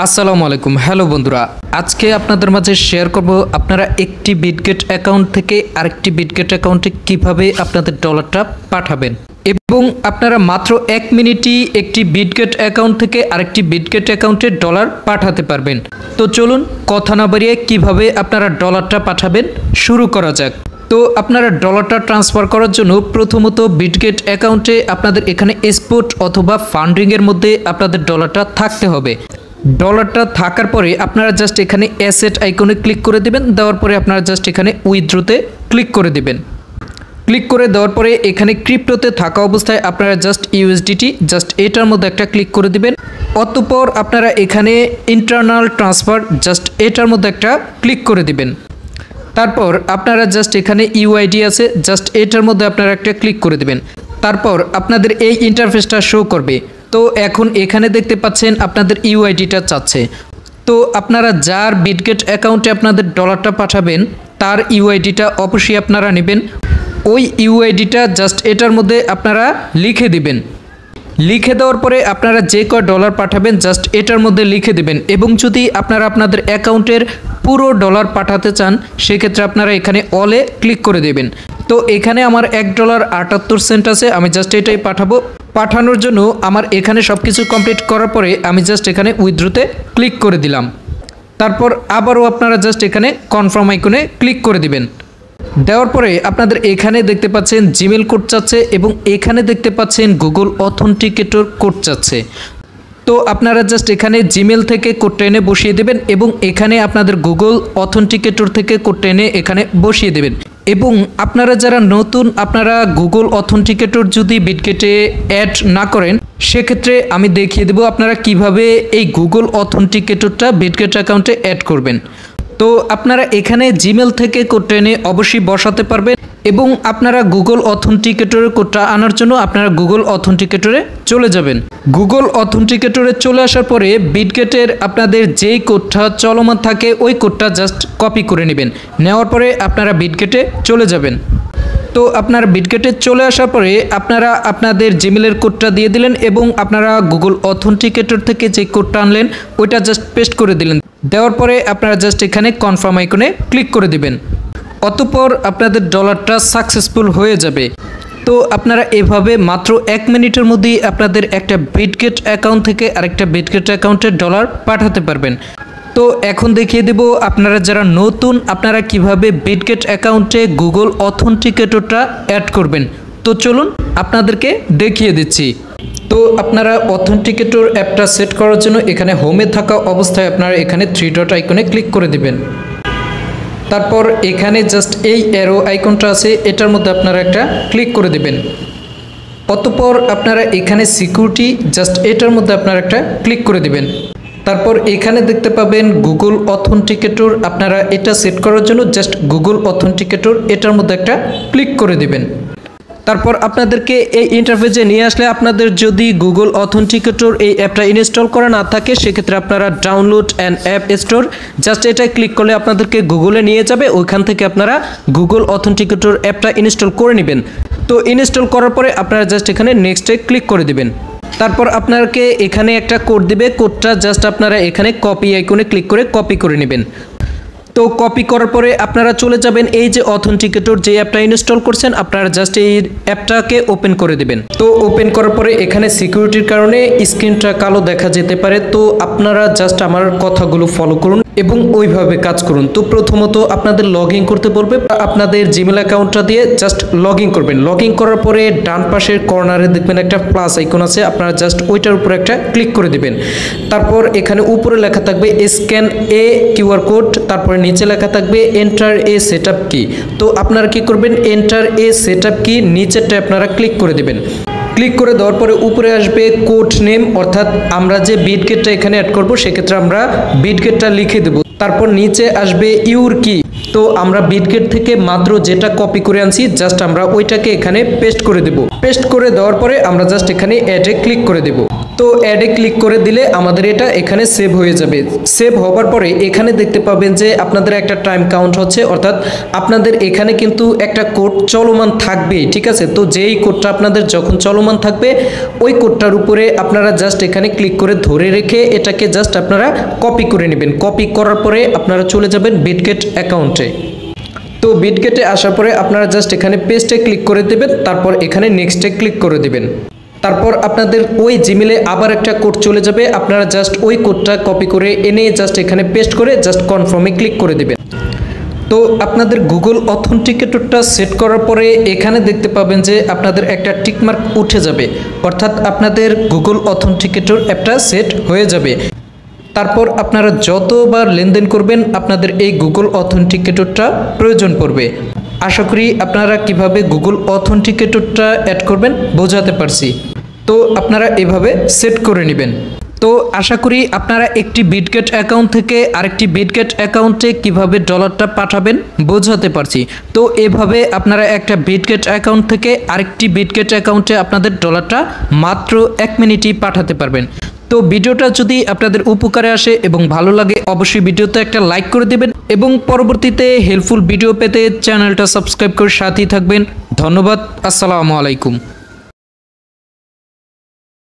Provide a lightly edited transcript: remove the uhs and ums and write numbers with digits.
আসসালামু আলাইকুম। হ্যালো বন্ধুরা, আজকে আপনাদের মাঝে শেয়ার করব আপনারা একটি বিটগেট অ্যাকাউন্ট থেকে আরেকটি বিটগেট অ্যাকাউন্টে কিভাবে আপনাদের ডলারটা পাঠাবেন এবং আপনারা মাত্র 1 মিনিটই একটি বিটগেট অ্যাকাউন্ট থেকে আরেকটি বিটগেট অ্যাকাউন্টে ডলার পাঠাতে পারবেন। তো চলুন কথা না বাড়িয়ে কিভাবে আপনারা ডলারটা পাঠাবেন শুরু করা যাক। তো আপনারা ডলারটা ট্রান্সফার করার জন্য প্রথমত বিটগেট অ্যাকাউন্টে আপনাদের এখানে স্পট অথবা ফান্ডিংয়ের মধ্যে আপনাদের ডলারটা থাকতে হবে। ডলারটা থাকার পরে আপনারা জাস্ট এখানে অ্যাসেট আইকনে ক্লিক করে দেবেন। দেওয়ার পরে আপনারা জাস্ট এখানে উইথড্রোতে ক্লিক করে দেবেন। ক্লিক করে দেওয়ার পরে এখানে ক্রিপ্টোতে থাকা অবস্থায় আপনারা জাস্ট ইউএসডিটি জাস্ট এটার মধ্যে একটা ক্লিক করে দিবেন। অতঃপর আপনারা এখানে ইন্টারনাল ট্রান্সফার জাস্ট এটার মধ্যে একটা ক্লিক করে দিবেন। তারপর আপনারা জাস্ট এখানে ইউআইডি আছে জাস্ট এটার মধ্যে আপনারা একটা ক্লিক করে দিবেন। তারপর আপনাদের এই ইন্টারফেসটা শো করবে। তো এখন এখানে দেখতে পাচ্ছেন আপনাদের ইউআইডিটা চাচ্ছে। তো আপনারা যার বিটগেট অ্যাকাউন্টে আপনাদের ডলারটা পাঠাবেন তার ইউআইডিটা অবশ্যই আপনারা নেবেন। ওই ইউআইডিটা জাস্ট এটার মধ্যে আপনারা লিখে দিবেন। লিখে দেওয়ার পরে আপনারা যে কয় ডলার পাঠাবেন জাস্ট এটার মধ্যে লিখে দেবেন। এবং যদি আপনারা আপনাদের অ্যাকাউন্টের পুরো ডলার পাঠাতে চান সেক্ষেত্রে আপনারা এখানে অলে ক্লিক করে দেবেন। তো এখানে আমার $1.78 আছে, আমি জাস্ট এটাই পাঠাবো। পাঠানোর জন্য আমার এখানে সব কিছু কমপ্লিট করার পরে আমি জাস্ট এখানে উইথড্রোতে ক্লিক করে দিলাম। তারপর আবারও আপনারা জাস্ট এখানে কনফার্ম আইকনে ক্লিক করে দিবেন। দেওয়ার পরে আপনাদের এখানে দেখতে পাচ্ছেন জিমেল কোড চাচ্ছে এবং এখানে দেখতে পাচ্ছেন গুগল অথেন্টিকেটর কোড চাচ্ছে। তো আপনারা জাস্ট এখানে জিমেল থেকে কোডটা এনে বসিয়ে দেবেন এবং এখানে আপনাদের গুগল অথেন্টিকেটর থেকে কোডটা এনে এখানে বসিয়ে দেবেন। এবং আপনারা যারা নতুন আপনারা গুগল অথেন্টিকেটর যদি বিটগেটে অ্যাড না করেন সেক্ষেত্রে আমি দেখিয়ে দেবো আপনারা কিভাবে এই গুগল অথেন্টিকেটরটা বিটগেট অ্যাকাউন্টে অ্যাড করবেন। তো আপনারা এখানে জিমেল থেকে কোডটা এনে অবশ্যই বসাতে পারবেন এবং আপনারা গুগল অথেন্টিকেটরের কোডটা আনার জন্য আপনারা গুগল অথেন্টিকেটরে চলে যাবেন। গুগল অথেন্টিকেটরে চলে আসার পরে বিটগেটের আপনাদের যেই কোডটা চলমান থাকে ওই কোডটা জাস্ট কপি করে নেবেন। নেওয়ার পরে আপনারা বিটগেটে চলে যাবেন। তো আপনারা বিটগেটে চলে আসার পরে আপনারা আপনাদের জিমেলের কোডটা দিয়ে দিলেন এবং আপনারা গুগল অথেন্টিকেটর থেকে যে কোডটা আনলেন ওইটা জাস্ট পেস্ট করে দিলেন। দেওয়ার পরে আপনারা জাস্ট এখানে কনফার্ম আইকনে ক্লিক করে দিবেন। অতঃপর আপনাদের ডলারটা সাকসেসফুল হয়ে যাবে। তো আপনারা এভাবে মাত্র 1 মিনিটের মধ্যেই আপনাদের একটা বিটগেট অ্যাকাউন্ট থেকে আরেকটা বিটগেট অ্যাকাউন্টে ডলার পাঠাতে পারবেন। তো এখন দেখিয়ে দেব আপনারা যারা নতুন আপনারা কিভাবে বিটগেট অ্যাকাউন্টে গুগল অথেন্টিকেটরটা অ্যাড করবেন। তো চলুন আপনাদেরকে দেখিয়ে দিচ্ছি। তো আপনারা অথেন্টিকেটর অ্যাপটা সেট করার জন্য এখানে হোমে থাকা অবস্থায় আপনারা এখানে 3 ডট আইকনে ক্লিক করে দিবেন। তারপর এখানে জাস্ট এই অ্যারো আইকনটা আছে এটার মধ্যে আপনারা একটা ক্লিক করে দিবেন। অতঃপর আপনারা এখানে সিকিউরিটি জাস্ট এটার মধ্যে আপনারা একটা ক্লিক করে দিবেন। তারপর এখানে দেখতে পাবেন গুগল অথেন্টিকেটর, আপনারা এটা সেট করার জন্য জাস্ট গুগল অথেন্টিকেটর এটার মধ্যে একটা ক্লিক করে দিবেন। তারপর আপনাদেরকে এই ইন্টারফেসে নিয়ে আসলে আপনাদের যদি গুগল অথেন্টিকেটর এই অ্যাপটা ইনস্টল করা না থাকে সেক্ষেত্রে আপনারা download and app store just এটা ক্লিক করলে আপনাদেরকে গুগলে নিয়ে যাবে। ওইখান থেকে আপনারা গুগল অথেন্টিকেটর অ্যাপটা ইনস্টল করে নেবেন। তো ইনস্টল করার পরে আপনারা জাস্ট এখানে নেক্সটে ক্লিক করে দিবেন। তারপর আপনাকে এখানে একটা কোড দিবে, কোডটা জাস্ট আপনারা এখানে কপি আইকনে ক্লিক করে কপি করে নেবেন। তো কপি করার পরে আপনারা চলে যাবেন এই যে অথেন্টিকেটর যে অ্যাপটা ইনস্টল করছেন আপনারা জাস্ট এই অ্যাপটাকে ওপেন করে দিবেন। তো ওপেন করার পরে এখানে সিকিউরিটির কারণে স্ক্রিনটা কালো দেখা যেতে পারে। তো আপনারা জাস্ট আমার কথাগুলো ফলো করুন এবং ওইভাবে কাজ করুন। তো প্রথমত আপনাদের লগ ইন করতে বলবে, আপনাদের জিমেল অ্যাকাউন্টটা দিয়ে জাস্ট লগ ইন করবেন। লগ ইন করার পরে ডান পাশের কর্নারে দেখবেন একটা প্লাস আইকন আছে, আপনারা জাস্ট ওইটার উপরে একটা ক্লিক করে দিবেন। তারপর এখানে উপরে লেখা থাকবে স্ক্যান এ কিউআর কোড, তারপরে নিচে লেখা থাকবে এন্টার এ সেটআপ কি। তো আপনারা কি করবেন এন্টার এ সেটআপ কি নিচেরটা আপনারা ক্লিক করে দিবেন। ক্লিক করে দেওয়ার পরে উপরে আসবে কোড নেম, অর্থাৎ আমরা যে বিটগেটটা এখানে অ্যাড করব সেক্ষেত্রে আমরা বিটগেটটা লিখে দেব। তারপর নিচে আসবে ইউর কি। তো আমরা বিটগেট থেকে মাত্র যেটা কপি করে আনছি জাস্ট আমরা ওইটাকে এখানে পেস্ট করে দেব। পেস্ট করে দেওয়ার পরে আমরা জাস্ট এখানে অ্যাডে ক্লিক করে দেব। তো অ্যাডে ক্লিক করে দিলে আমাদের এটা এখানে সেভ হয়ে যাবে। সেভ হওয়ার পরে এখানে দেখতে পাবেন যে আপনাদের একটা টাইম কাউন্ট হচ্ছে, অর্থাৎ আপনাদের এখানে কিন্তু একটা কোড চলমান থাকবে, ঠিক আছে। তো যেই কোডটা আপনাদের যখন চলমান থাকবে ওই কোডটার উপরে আপনারা জাস্ট এখানে ক্লিক করে ধরে রেখে এটাকে জাস্ট আপনারা কপি করে নেবেন। কপি করার পরে আপনারা চলে যাবেন বিটগেট অ্যাকাউন্টে। তো বিটগেটে আসার পরে আপনারা জাস্ট এখানে পেস্টে ক্লিক করে দেবেন, তারপর এখানে নেক্সটে ক্লিক করে দেবেন। তারপর আপনাদের ওই জিমেলে আবার একটা কোড চলে যাবে, আপনারা জাস্ট ওই কোডটা কপি করে এনে জাস্ট এখানে পেস্ট করে জাস্ট কনফার্মে ক্লিক করে দেবেন। তো আপনাদের গুগল অথেন্টিকেটরটা সেট করার পরে এখানে দেখতে পাবেন যে আপনাদের একটা টিকমার্ক উঠে যাবে, অর্থাৎ আপনাদের গুগল অথেন্টিকেটর অ্যাপটা সেট হয়ে যাবে। তারপর আপনারা যতবার লেনদেন করবেন আপনাদের এই গুগল অথেন্টিকেটরটা প্রয়োজন পড়বে। আশা করি আপনারা কিভাবে গুগল অথেন্টিকেটরটা অ্যাড করবেন বোঝাতে পারছি। তো আপনারা এভাবে সেট করে নেবেন। তো আশা করি আপনারা একটি বিটগেট অ্যাকাউন্ট থেকে আরেকটি বিটগেট অ্যাকাউন্টে কিভাবে ডলারটা পাঠাবেন বোঝাতে পারছি। তো এভাবে আপনারা একটা বিটগেট অ্যাকাউন্ট থেকে আরেকটি বিটগেট অ্যাকাউন্টে আপনাদের ডলারটা মাত্র 1 মিনিটই পাঠাতে পারবেন। তো ভিডিওটা যদি আপনাদের উপকারে আসে এবং ভালো লাগে অবশ্যই ভিডিওতে একটা লাইক করে দেবেন এবং পরবর্তীতে হেল্পফুল ভিডিও পেতে চ্যানেলটা সাবস্ক্রাইব করে সাথেই থাকবেন। ধন্যবাদ। আসসালামু আলাইকুম।